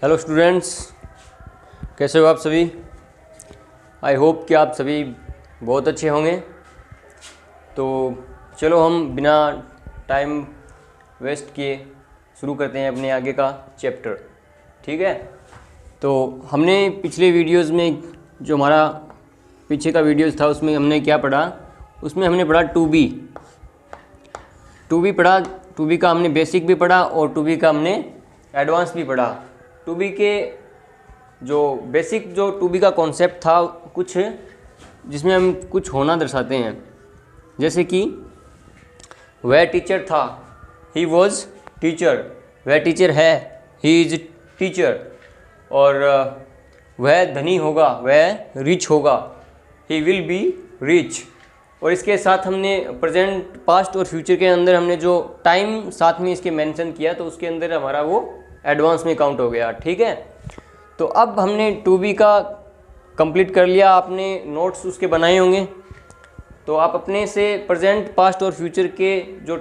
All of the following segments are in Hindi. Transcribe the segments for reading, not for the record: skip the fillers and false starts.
हेलो स्टूडेंट्स, कैसे हो आप सभी। आई होप कि आप सभी बहुत अच्छे होंगे। तो चलो हम बिना टाइम वेस्ट किए शुरू करते हैं अपने आगे का चैप्टर। ठीक है, तो हमने पिछले वीडियोस में जो हमारा पीछे का वीडियोस था उसमें हमने क्या पढ़ा। उसमें हमने पढ़ा टू बी पढ़ा। टू बी का हमने बेसिक भी पढ़ा और टू बी का हमने एडवांस भी पढ़ा। टू बी के जो बेसिक जो टू बी का कॉन्सेप्ट था कुछ जिसमें हम कुछ होना दर्शाते हैं, जैसे कि वह टीचर था, ही वॉज टीचर। वह टीचर है, ही इज टीचर। और वह धनी होगा, वह रिच होगा, ही विल बी रिच। और इसके साथ हमने प्रेजेंट, पास्ट और फ्यूचर के अंदर हमने जो टाइम साथ में इसके मेंशन किया तो उसके अंदर हमारा वो एडवांस में काउंट हो गया। ठीक है, तो अब हमने टू बी का कंप्लीट कर लिया। आपने नोट्स उसके बनाए होंगे, तो आप अपने से प्रेजेंट, पास्ट और फ्यूचर के जो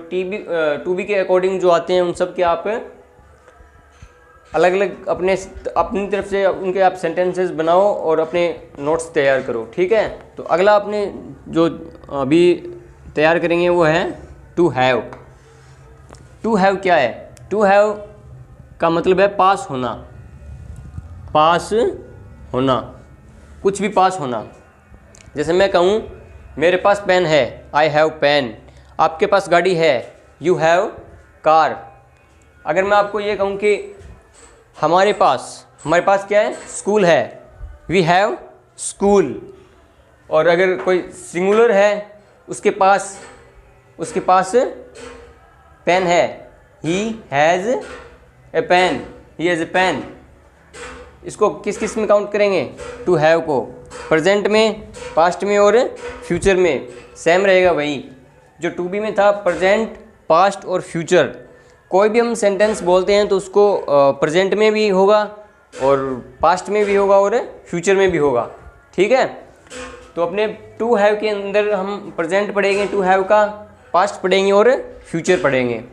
टू बी के अकॉर्डिंग जो आते हैं उन सब के आप अलग अलग अपनी तरफ से उनके आप सेंटेंसेस बनाओ और अपने नोट्स तैयार करो। ठीक है, तो अगला आपने जो अभी तैयार करेंगे वो है टू हैव। टू हैव क्या है? टू हैव का मतलब है पास होना। पास होना, कुछ भी पास होना। जैसे मैं कहूँ मेरे पास पेन है, आई हैव पेन। आपके पास गाड़ी है, यू हैव कार। अगर मैं आपको ये कहूँ कि हमारे पास क्या है? स्कूल है, वी हैव स्कूल। और अगर कोई सिंगुलर है, उसके पास पेन है, he has a pen, he has a pen. इसको किस किस में काउंट करेंगे? टू हैव को प्रेजेंट में, पास्ट में और फ्यूचर में। सेम रहेगा वही जो टू बी में था, प्रेजेंट, पास्ट और फ्यूचर। कोई भी हम सेंटेंस बोलते हैं तो उसको प्रेजेंट में भी होगा और पास्ट में भी होगा और फ्यूचर में भी होगा। ठीक है, तो अपने टू हैव के अंदर हम प्रेजेंट पढ़ेंगे, टू हैव का पास्ट पढ़ेंगे और फ्यूचर पढ़ेंगे।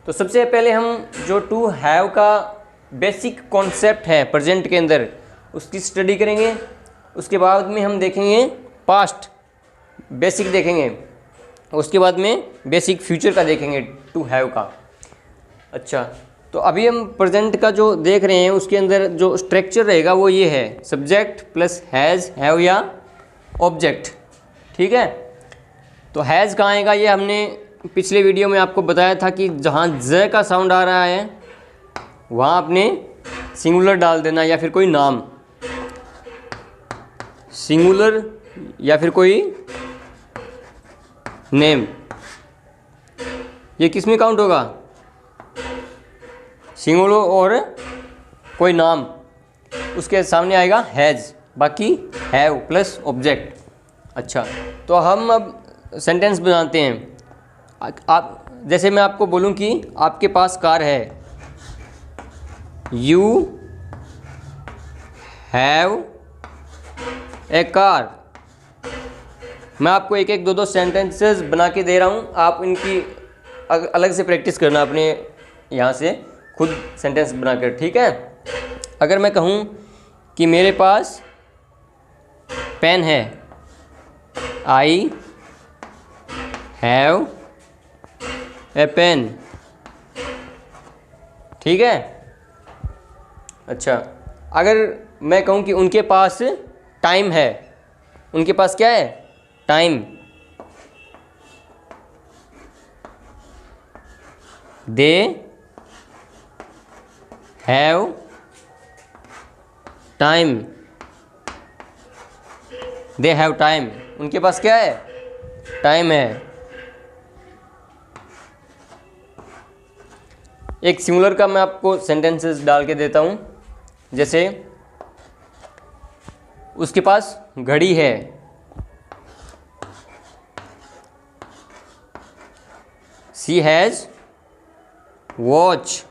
तो सबसे पहले हम जो टू हैव का बेसिक कॉन्सेप्ट है प्रेजेंट के अंदर उसकी स्टडी करेंगे। उसके बाद में हम देखेंगे पास्ट, बेसिक देखेंगे। उसके बाद में बेसिक फ्यूचर का देखेंगे, टू हैव का। अच्छा, तो अभी हम प्रेजेंट का जो देख रहे हैं उसके अंदर जो स्ट्रक्चर रहेगा वो ये है, सब्जेक्ट प्लस हैज़, हैव या ऑब्जेक्ट। ठीक है, तो हैज़ कहाँ आएगा ये हमने पिछले वीडियो में आपको बताया था कि जहाँ ज का साउंड आ रहा है वहाँ आपने सिंगुलर डाल देना या फिर कोई नाम, सिंगुलर या फिर कोई नेम। ये किस में काउंट होगा? सिंगुलर और कोई नाम, उसके सामने आएगा हैज़, बाकी हैव प्लस ऑब्जेक्ट। अच्छा, तो हम अब सेंटेंस बनाते हैं। आप जैसे मैं आपको बोलूं कि आपके पास कार है, यू हैव ए कार। मैं आपको एक एक दो दो सेंटेंसेस बना के दे रहा हूँ, आप इनकी अलग से प्रैक्टिस करना अपने यहाँ से खुद सेंटेंस बनाकर। ठीक है, अगर मैं कहूँ कि मेरे पास पेन है, आई हैव ए पेन। ठीक है, अच्छा, अगर मैं कहूँ कि उनके पास टाइम है, उनके पास क्या है? Time. They have time, they have time. उनके पास क्या है? टाइम है। एक सिंगुलर का मैं आपको सेंटेंसेस डाल के देता हूँ। जैसे उसके पास घड़ी है, she has watch,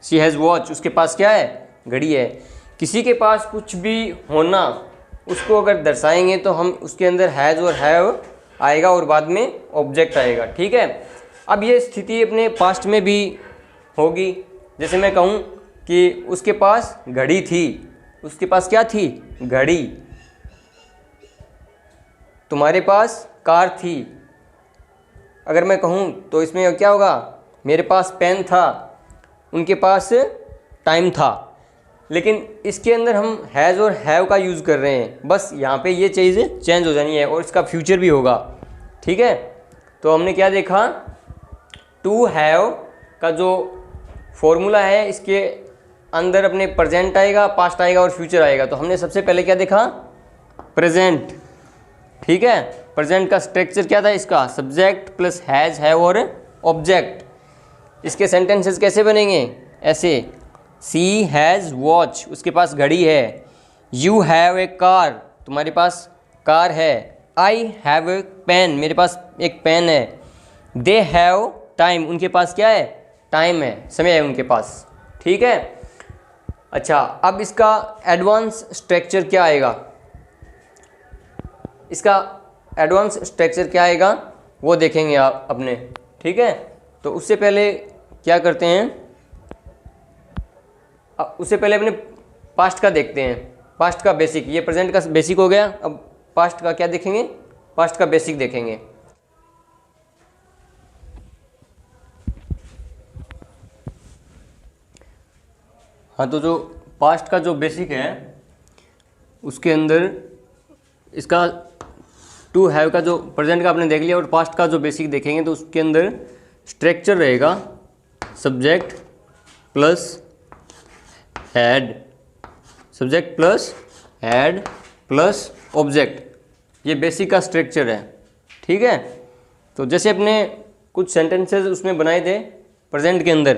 she has watch. उसके पास क्या है? घड़ी है। किसी के पास कुछ भी होना उसको अगर दर्शाएंगे तो हम उसके अंदर हैज़ और हैव आएगा और बाद में ऑब्जेक्ट आएगा। ठीक है, अब ये स्थिति अपने पास्ट में भी होगी। जैसे मैं कहूँ कि उसके पास घड़ी थी, उसके पास क्या थी, घड़ी। तुम्हारे पास कार थी। अगर मैं कहूँ तो इसमें क्या होगा, मेरे पास पेन था, उनके पास टाइम था। लेकिन इसके अंदर हम हैज़ और हैव का यूज़ कर रहे हैं, बस यहाँ पे ये चीज़ चेंज हो जानी है और इसका फ्यूचर भी होगा। ठीक है, तो हमने क्या देखा, टू हैव का जो फॉर्मूला है इसके अंदर अपने प्रेजेंट आएगा, पास्ट आएगा और फ्यूचर आएगा। तो हमने सबसे पहले क्या देखा, प्रेजेंट। ठीक है, प्रेजेंट का स्ट्रक्चर क्या था इसका, सब्जेक्ट प्लस हैज़ हैव और ऑब्जेक्ट। इसके सेंटेंसेस कैसे बनेंगे, ऐसे, सी हैज़ वॉच, उसके पास घड़ी है। यू हैव ए कार, तुम्हारे पास कार है। आई हैव ए पेन, मेरे पास एक पेन है। दे हैव टाइम, उनके पास क्या है, टाइम है, समय है उनके पास। ठीक है, अच्छा अब इसका एडवांस स्ट्रक्चर क्या आएगा, इसका एडवांस स्ट्रक्चर क्या आएगा वो देखेंगे आप अपने। ठीक है, तो उससे पहले क्या करते हैं, उससे पहले अपने पास्ट का देखते हैं। पास्ट का बेसिक, ये प्रेजेंट का बेसिक हो गया, अब पास्ट का क्या देखेंगे, पास्ट का बेसिक देखेंगे। हाँ, तो जो पास्ट का जो बेसिक है उसके अंदर इसका टू हैव का जो प्रेजेंट का आपने देख लिया और पास्ट का जो बेसिक देखेंगे तो उसके अंदर स्ट्रक्चर रहेगा subject plus had, subject plus had plus object, ये बेसिक का स्ट्रक्चर है। ठीक है, तो जैसे अपने कुछ सेंटेंसेस उसमें बनाए थे प्रेजेंट के अंदर,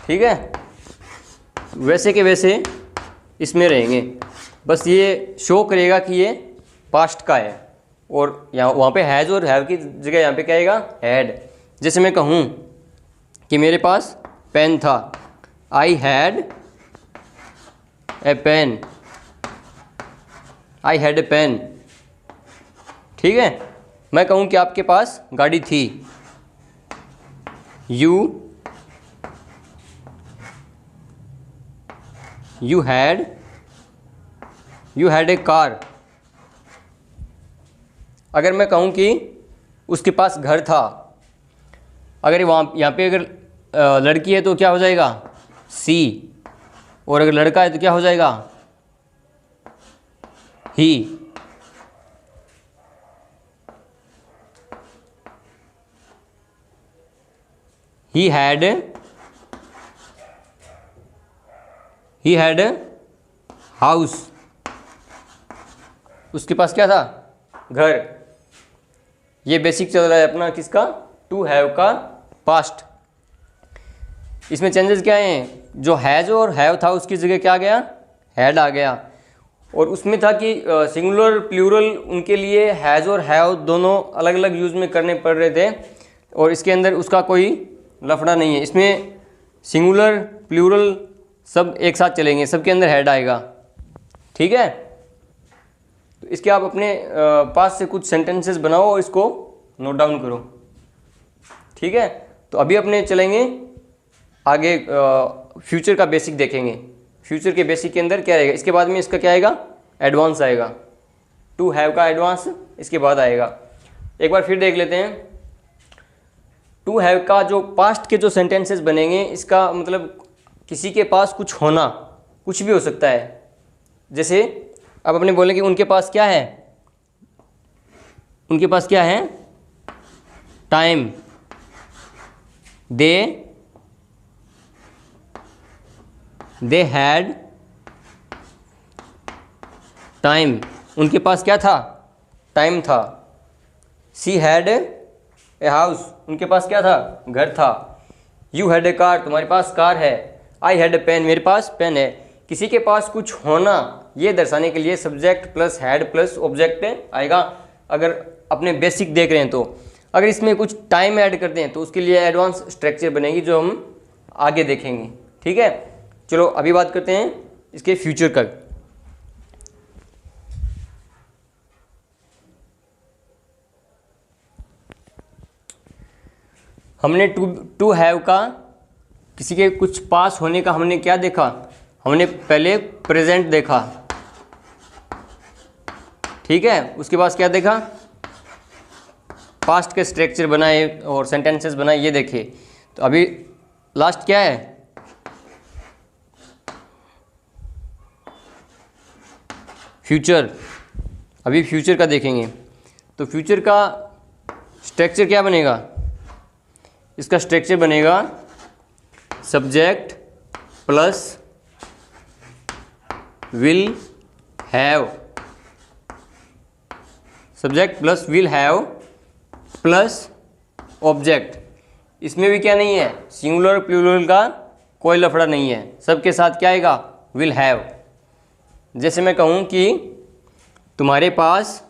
ठीक है, वैसे के वैसे इसमें रहेंगे, बस ये शो करेगा कि ये पास्ट का है और यहाँ वहाँ पे हैज़ और हैव की जगह यहाँ पे क्या आएगा, हैड। जैसे मैं कहूँ कि मेरे पास पेन था, I had a pen, I had a pen. ठीक है, मैं कहूँ कि आपके पास गाड़ी थी, यू हैड ए कार। अगर मैं कहूँ कि उसके पास घर था, अगर वहाँ यहाँ पे अगर लड़की है तो क्या हो जाएगा, सी, और अगर लड़का है तो क्या हो जाएगा, ही। ही हैड हाउस, उसके पास क्या था, घर। ये बेसिक चल रहा है अपना किसका, टू हैव का पास्ट। इसमें चेंजेस क्या हैं, जो हैज़ और हैव था उसकी जगह क्या आ गया, हैड आ गया। और उसमें था कि सिंगुलर प्लूरल उनके लिए हैज़ और हैव दोनों अलग अलग यूज़ में करने पड़ रहे थे और इसके अंदर उसका कोई लफड़ा नहीं है। इसमें सिंगुलर प्लूरल सब एक साथ चलेंगे, सबके अंदर हैड आएगा। ठीक है, तो इसके आप अपने पास से कुछ सेंटेंसेस बनाओ और इसको नोट डाउन करो। ठीक है, तो अभी अपने चलेंगे आगे, फ्यूचर का बेसिक देखेंगे। फ्यूचर के बेसिक के अंदर क्या रहेगा, इसके बाद में इसका क्या आएगा, एडवांस आएगा। टू हैव का एडवांस इसके बाद आएगा। एक बार फिर देख लेते हैं, टू हैव का जो पास्ट के जो सेंटेंसेस बनेंगे, इसका मतलब किसी के पास कुछ होना, कुछ भी हो सकता है। जैसे अब अपने बोलें कि उनके पास क्या है, उनके पास क्या है, टाइम। दे हैड टाइम, उनके पास क्या था, टाइम था। सी हैड ए हाउस, उनके पास क्या था, घर था। यू हैड ए कार, तुम्हारे पास कार है। आई हैड ए पेन, मेरे पास पेन है। किसी के पास कुछ होना, ये दर्शाने के लिए subject plus had plus object आएगा। अगर अपने बेसिक देख रहे हैं तो अगर इसमें कुछ टाइम ऐड करते हैं तो उसके लिए एडवांस स्ट्रक्चर बनेगी जो हम आगे देखेंगे। ठीक है, चलो अभी बात करते हैं इसके फ्यूचर का। हमने टू हैव का किसी के कुछ पास होने का हमने क्या देखा, हमने पहले प्रेजेंट देखा, ठीक है, उसके बाद क्या देखा, पास्ट के स्ट्रक्चर बनाए और सेंटेंसेस बनाए, ये देखे। तो अभी लास्ट क्या है, फ्यूचर। अभी फ्यूचर का देखेंगे। तो फ्यूचर का स्ट्रक्चर क्या बनेगा, इसका स्ट्रक्चर बनेगा subject plus will have, subject plus will have plus object. इसमें भी क्या नहीं है, सिंगुलर प्लूरल का कोई लफड़ा नहीं है, सबके साथ क्या आएगा, विल हैव। जैसे मैं कहूँ कि तुम्हारे पास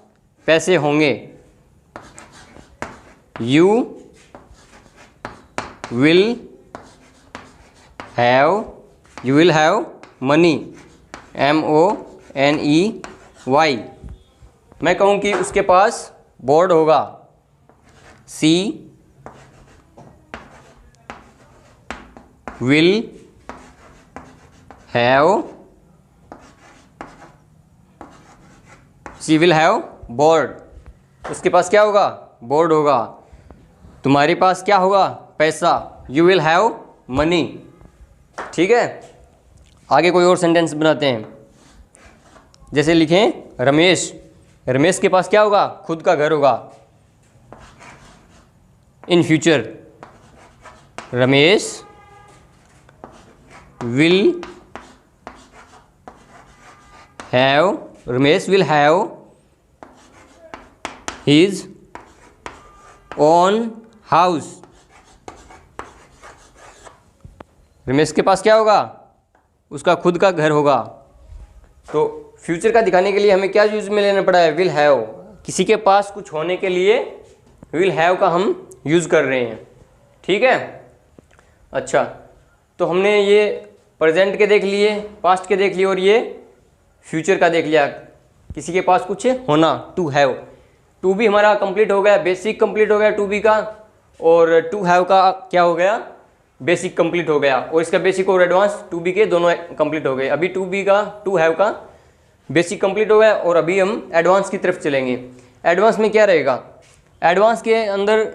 पैसे होंगे, you will have money, MONEY। मैं कहूँ कि उसके पास बोर्ड होगा, सी विल हैव बोर्ड। उसके पास क्या होगा, बोर्ड होगा। तुम्हारे पास क्या होगा, पैसा, यू विल हैव मनी। ठीक है, आगे कोई और सेंटेंस बनाते हैं। जैसे लिखें रमेश, रमेश के पास क्या होगा, खुद का घर होगा। In future Ramesh will have his own house. Ramesh के पास क्या होगा, उसका खुद का घर होगा। तो फ्यूचर का दिखाने के लिए हमें क्या यूज में लेना पड़ा है, विल हैव। किसी के पास कुछ होने के लिए विल हैव का हम यूज कर रहे हैं। ठीक है, अच्छा, तो हमने ये प्रेजेंट के देख लिए, पास्ट के देख लिए और ये फ्यूचर का देख लिया। किसी के पास कुछ होना, टू हैव। टू बी हमारा कंप्लीट हो गया, बेसिक कंप्लीट हो गया टू बी का, और टू हैव का क्या हो गया, बेसिक कंप्लीट हो गया। और इसका बेसिक और एडवांस टू बी के दोनों कंप्लीट हो गए। अभी टू बी का, टू हैव का बेसिक कंप्लीट हो गया और अभी हम एडवांस की तरफ चलेंगे। एडवांस में क्या रहेगा, एडवांस के अंदर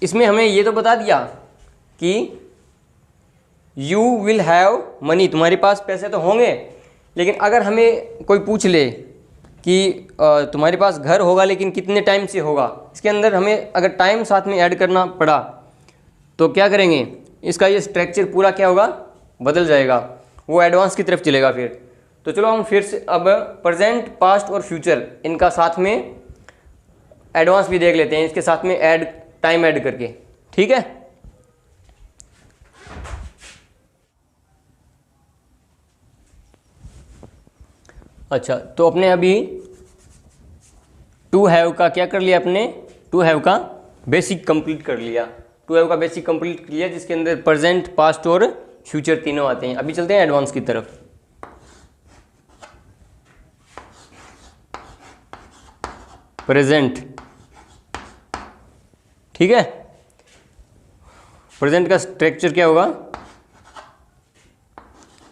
इसमें हमें ये तो बता दिया कि यू विल हैव मनी, तुम्हारे पास पैसे तो होंगे। लेकिन अगर हमें कोई पूछ ले कि तुम्हारे पास घर होगा लेकिन कितने टाइम से होगा, इसके अंदर हमें अगर टाइम साथ में ऐड करना पड़ा तो क्या करेंगे, इसका ये स्ट्रक्चर पूरा क्या होगा, बदल जाएगा, वो एडवांस की तरफ चलेगा फिर। तो चलो हम फिर से अब प्रेजेंट, पास्ट और फ्यूचर इनका साथ में एडवांस भी देख लेते हैं, इसके साथ में ऐड टाइम ऐड करके। ठीक है, अच्छा, तो अपने अभी टू हैव का क्या कर लिया, अपने टू हैव का बेसिक कंप्लीट कर लिया। टू हैव का बेसिक कंप्लीट किया जिसके अंदर प्रेजेंट, पास्ट और फ्यूचर तीनों आते हैं। अभी चलते हैं एडवांस की तरफ। प्रेजेंट, ठीक है, प्रेजेंट का स्ट्रक्चर क्या होगा,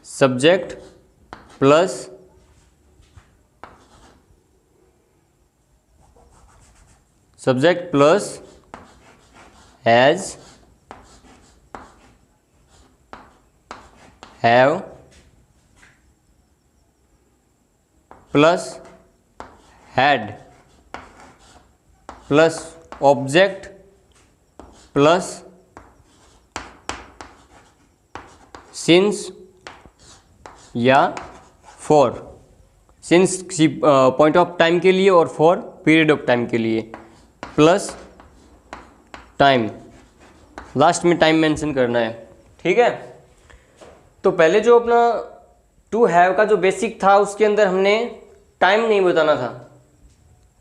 subject plus has, have plus had plus object plus since या फॉर। सिंस किसी पॉइंट ऑफ टाइम के लिए और फॉर पीरियड ऑफ टाइम के लिए, प्लस टाइम, लास्ट में टाइम मेंशन करना है। ठीक है, तो पहले जो अपना टू हैव का जो बेसिक था उसके अंदर हमने टाइम नहीं बताना था।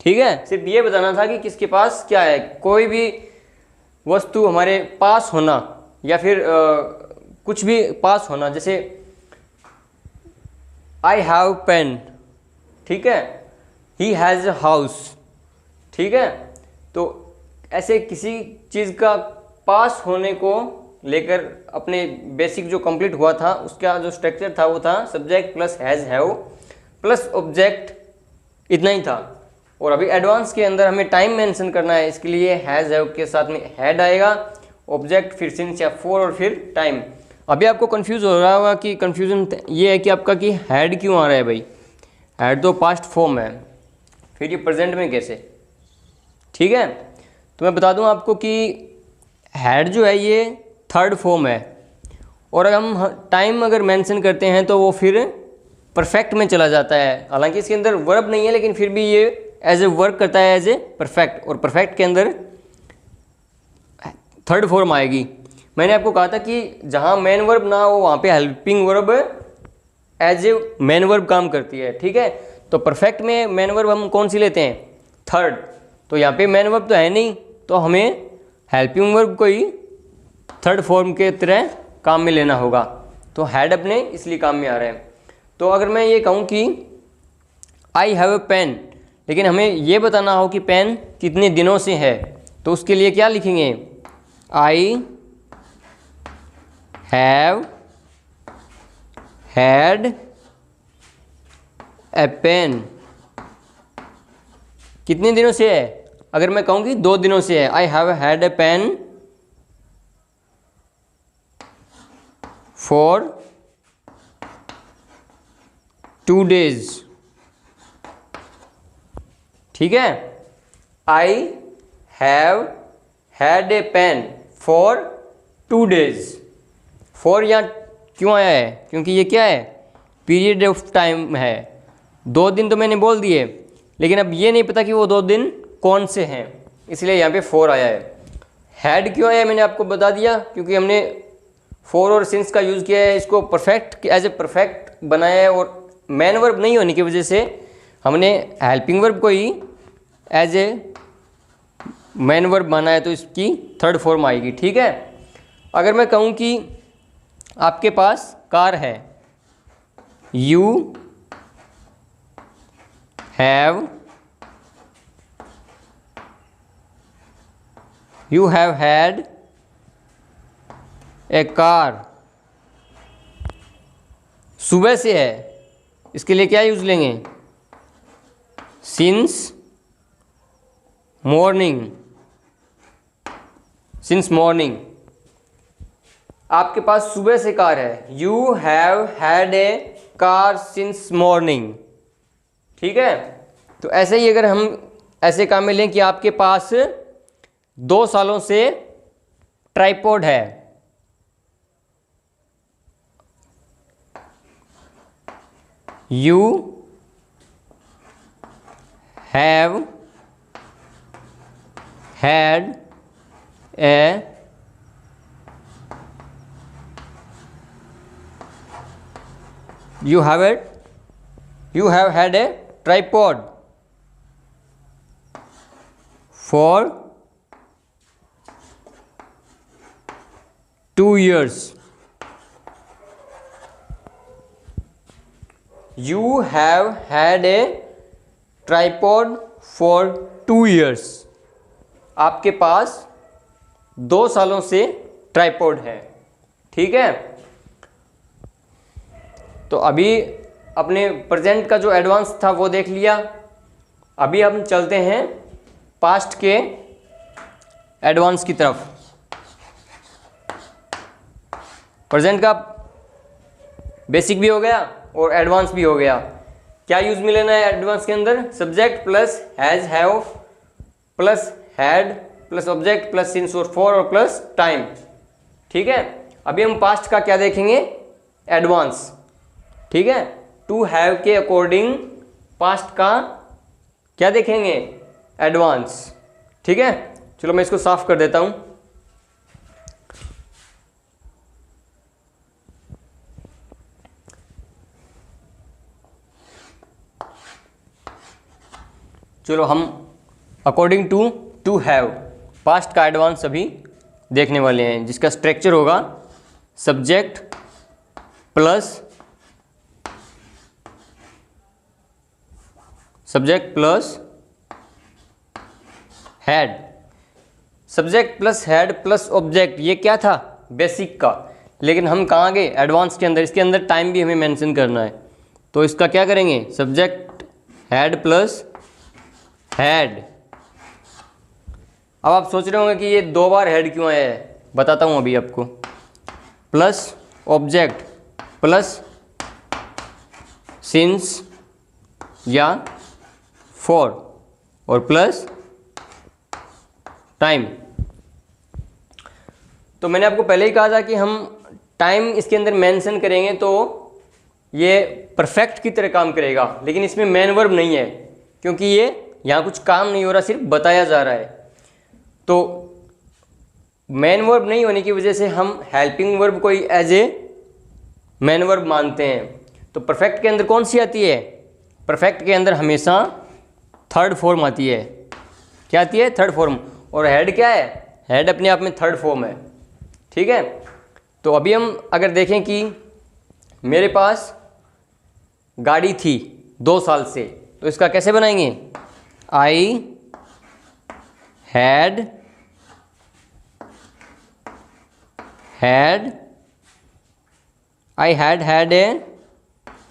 ठीक है, सिर्फ ये बताना था कि किसके पास क्या है। कोई भी वस्तु हमारे पास होना या फिर कुछ भी पास होना, जैसे आई हैव पेन, ठीक है, ही हैज़ अ हाउस। ठीक है, तो ऐसे किसी चीज़ का पास होने को लेकर अपने बेसिक जो कंप्लीट हुआ था उसका जो स्ट्रक्चर था वो था subject plus has have plus object, इतना ही था। और अभी एडवांस के अंदर हमें टाइम मेंशन करना है, इसके लिए हैज़ हैव के साथ में हैड आएगा, ऑब्जेक्ट फिर सिंस या फॉर और फिर टाइम। अभी आपको कंफ्यूज हो रहा होगा कि कंफ्यूजन ये है कि आपका कि हैड क्यों आ रहा है भाई, हैड तो पास्ट फॉर्म है, फिर ये प्रेजेंट में कैसे। ठीक है, तो मैं बता दूं आपको कि हैड जो है ये थर्ड फॉर्म है, और अगर हम टाइम अगर मेंशन करते हैं तो वो फिर परफेक्ट में चला जाता है। हालांकि इसके अंदर वर्ब नहीं है, लेकिन फिर भी ये एज ए वर्क करता है एज ए परफेक्ट, और परफेक्ट के अंदर थर्ड फॉर्म आएगी। मैंने आपको कहा था कि जहाँ मेन वर्ब ना हो वहाँ पे helping verb as a main verb काम करती है। ठीक है, तो परफेक्ट में मेन वर्ब हम कौन सी लेते हैं, थर्ड। तो यहाँ पे मेन वर्ब तो है नहीं, तो हमें हेल्पिंग वर्ब को ही थर्ड फॉर्म के तरह काम में लेना होगा। तो हैड अपने इसलिए काम में आ रहा है। तो अगर मैं ये कहूँ कि आई हैव ए पेन, लेकिन हमें ये बताना हो कि पेन कितने दिनों से है, तो उसके लिए क्या लिखेंगे, I have had a pen, कितने दिनों से है। अगर मैं कहूँ कि 2 दिनों से है, I have had a pen for 2 days। ठीक है, I have had a pen for 2 days। For यहाँ क्यों आया है, क्योंकि ये क्या है, पीरियड ऑफ टाइम है। 2 दिन तो मैंने बोल दिए, लेकिन अब ये नहीं पता कि वो 2 दिन कौन से हैं, इसलिए यहाँ पे फॉर आया है। हैड क्यों आया मैंने आपको बता दिया, क्योंकि हमने फॉर और सिंस का यूज़ किया है, इसको परफेक्ट एज ए परफेक्ट बनाया है, और मेन वर्ब नहीं होने की वजह से हमने हेल्पिंग वर्ब को ही एज ए मेन वर्ब माना है, तो इसकी थर्ड फॉर्म आएगी। ठीक है, अगर मैं कहूँ कि आपके पास कार है, you have had A car, सुबह से है, इसके लिए क्या यूज लेंगे, सिंस मॉर्निंग। सिंस मॉर्निंग, आपके पास सुबह से कार है, you have had A car since morning. ठीक है, तो ऐसे ही अगर हम ऐसे काम में लें कि आपके पास 2 सालों से ट्राइपॉड है, you have had A you have had a tripod for 2 years। You have had a tripod for 2 years। आपके पास 2 सालों से ट्राइपॉड है। ठीक है, तो अभी अपने प्रेजेंट का जो एडवांस था वो देख लिया। अभी हम चलते हैं पास्ट के एडवांस की तरफ। प्रेजेंट का बेसिक भी हो गया और एडवांस भी हो गया। क्या यूज में लेना है एडवांस के अंदर, subject plus has have plus had plus object plus since और फॉर और प्लस टाइम। ठीक है, अभी हम पास्ट का क्या देखेंगे, एडवांस। ठीक है, टू हैव के अकॉर्डिंग पास्ट का क्या देखेंगे, एडवांस। ठीक है, चलो मैं इसको साफ कर देता हूं। चलो हम अकॉर्डिंग टू हैव पास्ट का एडवांस अभी देखने वाले हैं, जिसका स्ट्रक्चर होगा subject plus had. Subject plus had plus object, ये क्या था, बेसिक का, लेकिन हम कहाँ गए, एडवांस के अंदर। इसके अंदर टाइम भी हमें मेंशन करना है, तो इसका क्या करेंगे, सब्जेक्ट हैड प्लस हैड। अब आप सोच रहे होंगे कि ये 2 बार हेड क्यों आया है, बताता हूँ अभी आपको। प्लस ऑब्जेक्ट प्लस सिंस या फॉर और प्लस टाइम। तो मैंने आपको पहले ही कहा था कि हम टाइम इसके अंदर मेंशन करेंगे तो ये परफेक्ट की तरह काम करेगा, लेकिन इसमें मेन वर्ब नहीं है क्योंकि ये यहाँ कुछ काम नहीं हो रहा, सिर्फ बताया जा रहा है। तो मेन वर्ब नहीं होने की वजह से हम हेल्पिंग वर्ब को एज ए मेन वर्ब मानते हैं। तो परफेक्ट के अंदर कौन सी आती है, परफेक्ट के अंदर हमेशा थर्ड फॉर्म आती है। क्या आती है, थर्ड फॉर्म। और हेड क्या है, हेड अपने आप में थर्ड फॉर्म है, ठीक है। तो अभी हम अगर देखें कि मेरे पास गाड़ी थी 2 साल से, तो इसका कैसे बनाएंगे, I had had a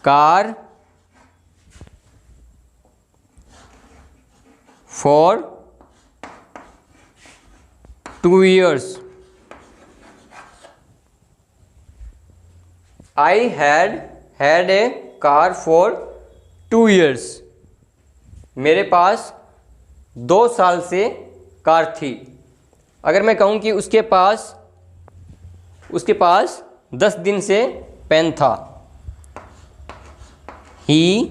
car for 2 years। I had a car for 2 years। मेरे पास 2 साल से कार थी। अगर मैं कहूँ कि उसके पास 10 दिन से पेन था, he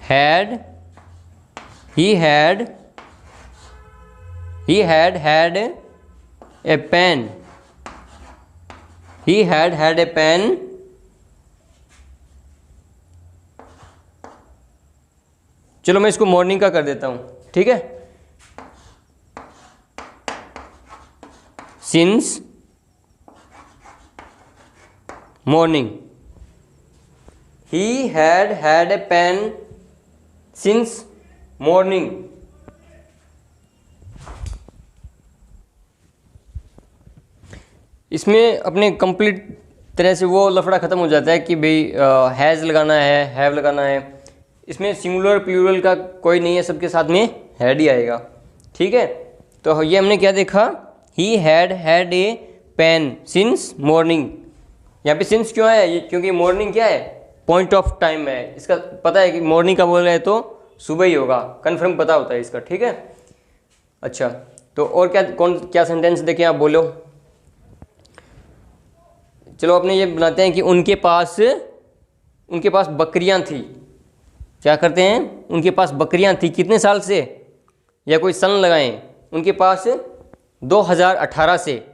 had a pen। he had a pen चलो मैं इसको मॉर्निंग का कर देता हूँ, ठीक है। Since morning, he had a pen since morning। इसमें अपने कंप्लीट तरह से वो लफड़ा ख़त्म हो जाता है कि भाई हैज़ लगाना है, हैव लगाना है। इसमें सिंगुलर प्लूरल का कोई नहीं है, सबके साथ में हैड ही आएगा, ठीक है। तो ये हमने क्या देखा, he had a pen since morning. यहाँ पे सिंस क्यों है, क्योंकि मॉर्निंग क्या है, पॉइंट ऑफ टाइम है। इसका पता है कि मॉर्निंग का बोल रहे हैं तो सुबह ही होगा, कन्फर्म पता होता है इसका, ठीक है। अच्छा, तो और क्या सेंटेंस देखें आप, बोलो। चलो अपने ये बनाते हैं कि उनके पास बकरियां थी। क्या करते हैं, उनके पास बकरियां थी कितने साल से, या कोई सन लगाएं, उनके पास 2018 से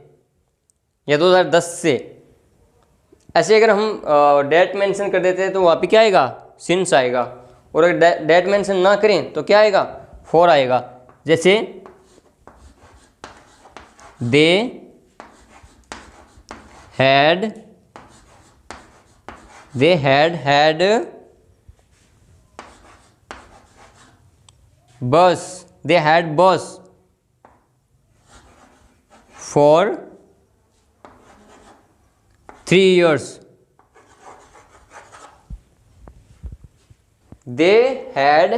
या 2010 से। ऐसे अगर हम डेट मेंशन कर देते हैं तो वहाँ पे क्या आएगा, सिंस आएगा। और अगर डेट मेंशन ना करें तो क्या आएगा, फॉर आएगा। जैसे दे had bus for 3 years। They had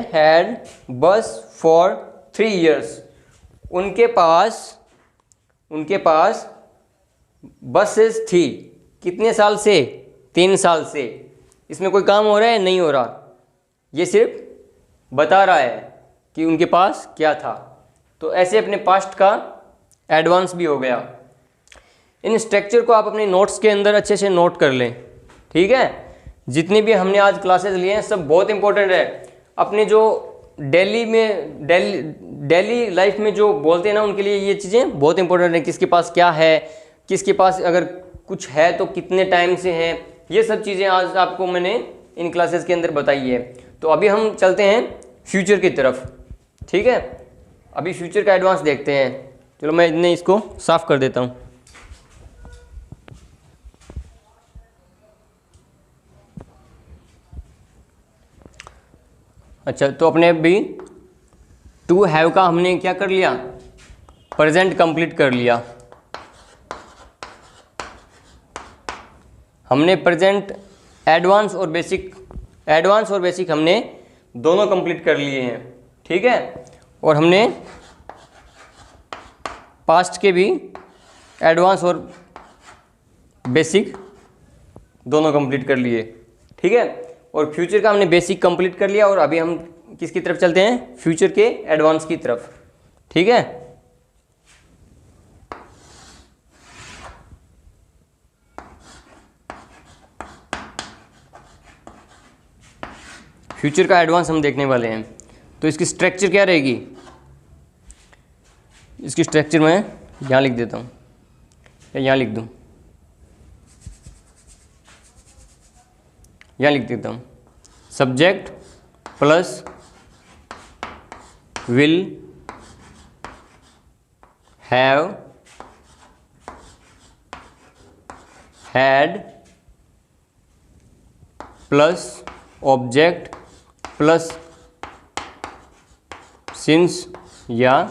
bus for 3 years। उनके पास बसेस थी कितने साल से, 3 साल से। इसमें कोई काम हो रहा है, नहीं हो रहा, ये सिर्फ बता रहा है कि उनके पास क्या था। तो ऐसे अपने पास्ट का एडवांस भी हो गया। इन स्ट्रक्चर को आप अपने नोट्स के अंदर अच्छे से नोट कर लें, ठीक है। जितनी भी हमने आज क्लासेस लिए हैं सब बहुत इंपॉर्टेंट है। अपने जो डेली लाइफ में जो बोलते हैं ना, उनके लिए ये चीज़ें बहुत इंपॉर्टेंट है। किसके पास क्या है, किसके पास अगर कुछ है तो कितने टाइम से है, ये सब चीज़ें आज आपको मैंने इन क्लासेस के अंदर बताई है। तो अभी हम चलते हैं फ्यूचर की तरफ, ठीक है। अभी फ्यूचर का एडवांस देखते हैं। चलो मैं इतने इसको साफ कर देता हूँ। अच्छा, तो अपने भी टू हैव का हमने क्या कर लिया, प्रेजेंट कंप्लीट कर लिया। हमने प्रेजेंट एडवांस और बेसिक हमने दोनों कंप्लीट कर लिए हैं, ठीक है। और हमने पास्ट के भी एडवांस और बेसिक दोनों कंप्लीट कर लिए, ठीक है। और फ्यूचर का हमने बेसिक कंप्लीट कर लिया और अभी हम किसकी तरफ चलते हैं, फ्यूचर के एडवांस की तरफ, ठीक है। फ्यूचर का एडवांस हम देखने वाले हैं। तो इसकी स्ट्रक्चर क्या रहेगी, इसकी स्ट्रक्चर मैं यहाँ लिख देता हूँ या यहाँ लिख दूँ, यहाँ लिख देता हूँ। Subject plus will have had plus object plus since या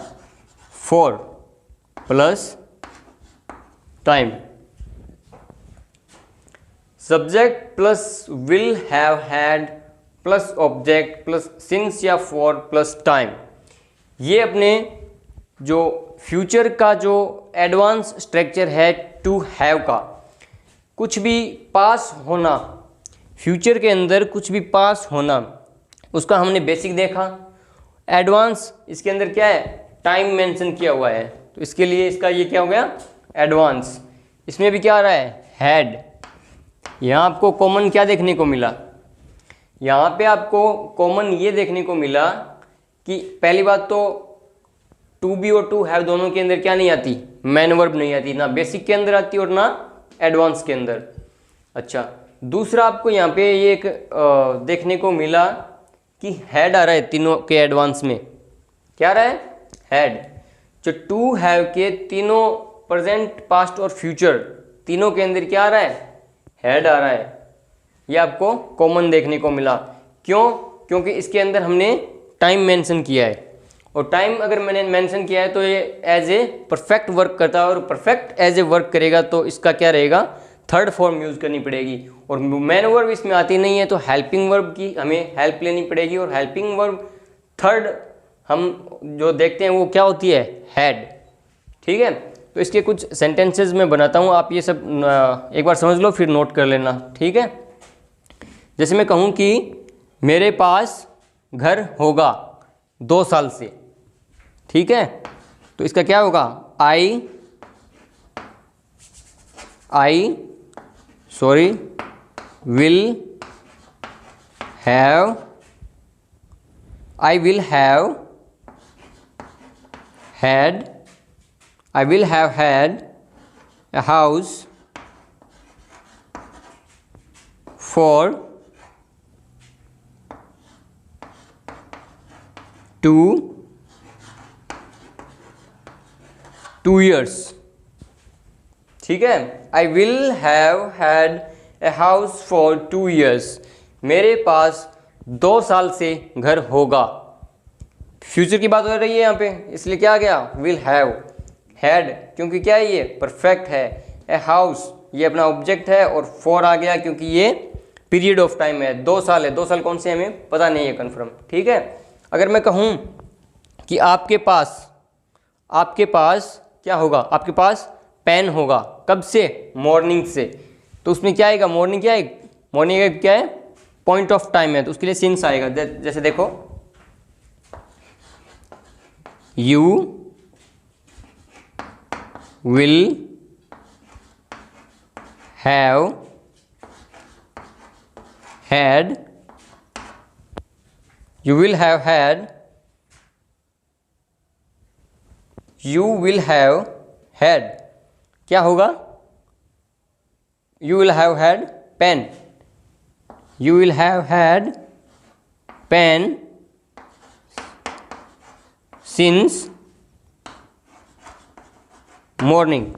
for plus time. Subject plus will have had plus object plus since या फॉर प्लस टाइम, ये अपने जो फ्यूचर का जो एडवांस स्ट्रक्चर है टू हैव का, कुछ भी पास होना, फ्यूचर के अंदर कुछ भी पास होना, उसका हमने बेसिक देखा। एडवांस इसके अंदर क्या है, टाइम मेंशन किया हुआ है, तो इसके लिए इसका ये क्या हो गया, एडवांस। इसमें भी क्या आ रहा है, हैड। यहाँ आपको कॉमन क्या देखने को मिला, यहाँ पे आपको कॉमन ये देखने को मिला कि पहली बात तो टू बी और टू हैव दोनों के अंदर क्या नहीं आती, मैन वर्ब नहीं आती, ना बेसिक के अंदर आती और ना एडवांस के अंदर। अच्छा, दूसरा आपको यहाँ पे ये एक देखने को मिला कि हैड आ रहा है तीनों के एडवांस में। क्या आ रहा है, हैड। जो टू हैव के तीनों प्रेजेंट पास्ट और फ्यूचर तीनों के अंदर क्या आ रहा है, हैड आ रहा है। ये आपको कॉमन देखने को मिला। क्यों, क्योंकि इसके अंदर हमने टाइम मेंशन किया है, और टाइम अगर मैंने मेंशन किया है तो ये एज ए परफेक्ट वर्क करता है, और परफेक्ट एज ए वर्क करेगा तो इसका क्या रहेगा, थर्ड फॉर्म यूज़ करनी पड़ेगी। और मैन वर्ब इसमें आती नहीं है तो हेल्पिंग वर्ब की हमें हेल्प लेनी पड़ेगी, और हेल्पिंग वर्ब थर्ड हम जो देखते हैं वो क्या होती है, हैड, ठीक है। तो इसके कुछ सेंटेंसेस मैं बनाता हूँ, आप ये सब एक बार समझ लो फिर नोट कर लेना, ठीक है। जैसे मैं कहूँ कि मेरे पास घर होगा 2 साल से, ठीक है, तो इसका क्या होगा, I will have had a house for 2 years, ठीक है। I will have had a house for 2 years, मेरे पास 2 साल से घर होगा। फ्यूचर की बात हो रही है यहाँ पे, इसलिए क्या आ गया, will have। हैड क्योंकि क्या है, ये परफेक्ट है। ए हाउस ये अपना ऑब्जेक्ट है, और फॉर आ गया क्योंकि ये पीरियड ऑफ टाइम है, 2 साल है। 2 साल कौन से हमें पता नहीं है कन्फर्म, ठीक है। अगर मैं कहूँ कि आपके पास क्या होगा, आपके पास पेन होगा, कब से, मॉर्निंग से, तो उसमें क्या आएगा, मॉर्निंग क्या है, मॉर्निंग क्या है, पॉइंट ऑफ टाइम है, तो उसके लिए सिंस आएगा। जैसे देखो, you will have had, you will have had क्या होगा, you will have had pen, you will have had pen since morning,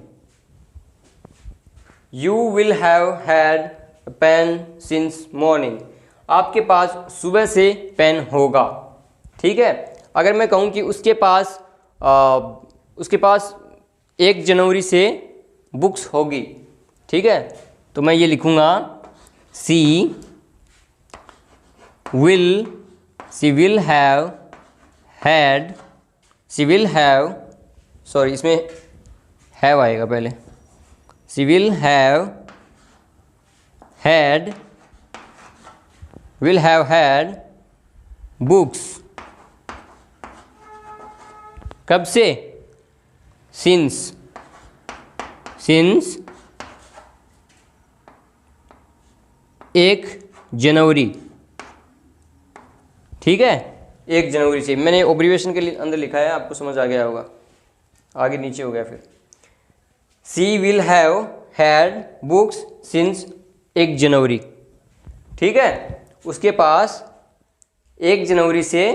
you will have had a pen since morning, आपके पास सुबह से पेन होगा, ठीक है। अगर मैं कहूँ कि उसके पास 1 जनवरी से बुक्स होगी, ठीक है, तो मैं ये लिखूँगा she will have had, she will have, sorry इसमें हैव आएगा पहले, she will have had, will have had books, कब से, सिंस 1 जनवरी, ठीक है, 1 जनवरी से। मैंने ऑब्रिवेशन के अंदर लिखा है, आपको समझ आ गया होगा, आगे नीचे हो गया फिर। She will have had books since 1 जनवरी, ठीक है। उसके पास 1 जनवरी से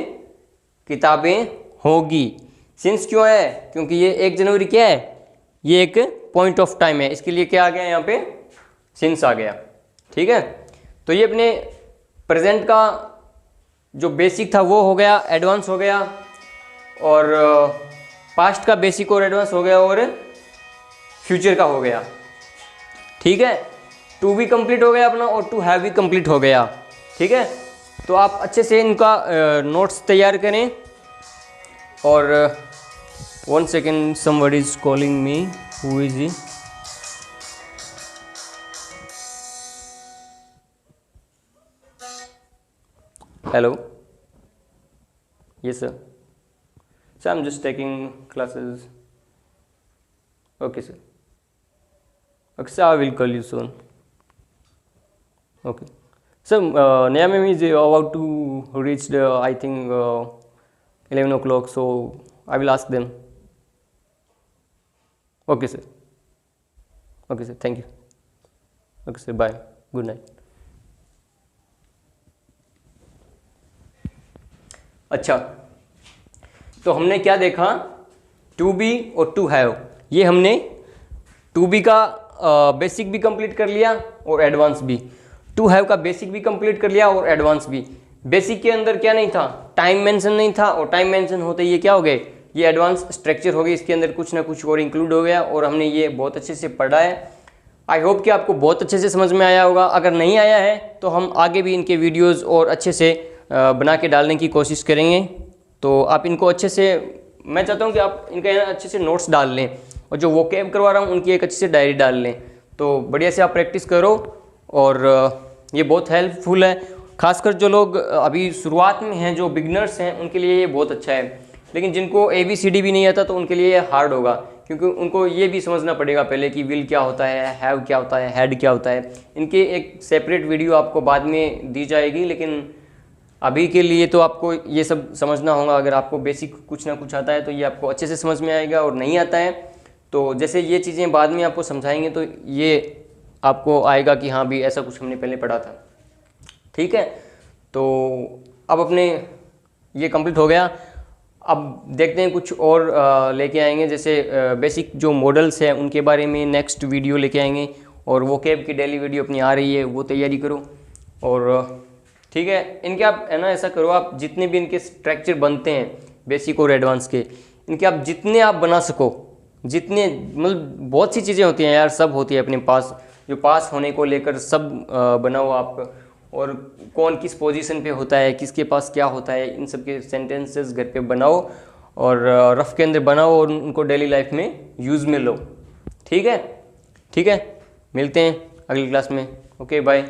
किताबें होगी। सिंस क्यों है, क्योंकि ये 1 जनवरी क्या है, ये एक पॉइंट ऑफ टाइम है, इसके लिए क्या आ गया यहाँ पे, सिंस आ गया, ठीक है। तो ये अपने प्रेजेंट का जो बेसिक था वो हो गया, एडवांस हो गया, और पास्ट का बेसिक और एडवांस हो गया, और फ्यूचर का हो गया, ठीक है। टू बी कंप्लीट हो गया अपना, और टू हैव भी कंप्लीट हो गया, ठीक है। तो आप अच्छे से इनका नोट्स तैयार करें। और 1 second, somebody is calling me, who is he? Hello. Yes sir. So I'm just taking classes. Okay sir. Okay sir, I will call you soon. Okay. So Naya ma'am is about to reach the, I think 11 o'clock, so I will ask them. Okay sir. Okay sir, thank you. Okay sir, bye, good night. अच्छा, तो हमने क्या देखा, टू बी और टू हैव। ये हमने टू बी का बेसिक भी कंप्लीट कर लिया और एडवांस भी, टू हैव का बेसिक भी कंप्लीट कर लिया और एडवांस भी। बेसिक के अंदर क्या नहीं था, टाइम मेंशन नहीं था, और टाइम मेंशन होते ये क्या हो गए, ये एडवांस स्ट्रक्चर हो गई, इसके अंदर कुछ ना कुछ और इंक्लूड हो गया, और हमने ये बहुत अच्छे से पढ़ा है। आई होप कि आपको बहुत अच्छे से समझ में आया होगा। अगर नहीं आया है तो हम आगे भी इनके वीडियोस और अच्छे से बना के डालने की कोशिश करेंगे। तो आप इनको अच्छे से, मैं चाहता हूँ कि आप इनका अच्छे से नोट्स डाल लें, और जो वोकैब करवा रहा हूँ उनकी एक अच्छी से डायरी डाल लें। तो बढ़िया से आप प्रैक्टिस करो, और ये बहुत हेल्पफुल है। खासकर जो लोग अभी शुरुआत में हैं, जो बिगनर्स हैं, उनके लिए ये बहुत अच्छा है। लेकिन जिनको ABCD भी नहीं आता तो उनके लिए ये हार्ड होगा, क्योंकि उनको ये भी समझना पड़ेगा पहले कि विल क्या होता है, हैव क्या होता है, हैड क्या होता है। इनके एक सेपरेट वीडियो आपको बाद में दी जाएगी, लेकिन अभी के लिए तो आपको ये सब समझना होगा। अगर आपको बेसिक कुछ ना कुछ आता है तो ये आपको अच्छे से समझ में आएगा, और नहीं आता है तो जैसे ये चीज़ें बाद में आपको समझाएंगे तो ये आपको आएगा कि हाँ भी ऐसा कुछ हमने पहले पढ़ा था, ठीक है। तो अब अपने ये कंप्लीट हो गया। अब देखते हैं कुछ और लेके आएंगे, जैसे बेसिक जो मॉडल्स हैं उनके बारे में नेक्स्ट वीडियो लेके आएंगे, और वोकैब की डेली वीडियो अपनी आ रही है, वो तैयारी करो। और ठीक है, इनके आप है ना ऐसा करो, आप जितने भी इनके स्ट्रक्चर बनते हैं बेसिक और एडवांस के, इनके आप जितने आप बना सको, जितने, मतलब बहुत सी चीज़ें होती हैं यार, सब होती है अपने पास, जो पास होने को लेकर सब बनाओ आप, और कौन किस पोजीशन पे होता है, किसके पास क्या होता है, इन सब के सेंटेंसेस घर पे बनाओ, और रफ के अंदर बनाओ, और उनको डेली लाइफ में यूज़ में लो, ठीक है। ठीक है, मिलते हैं अगली क्लास में। Okay, bye.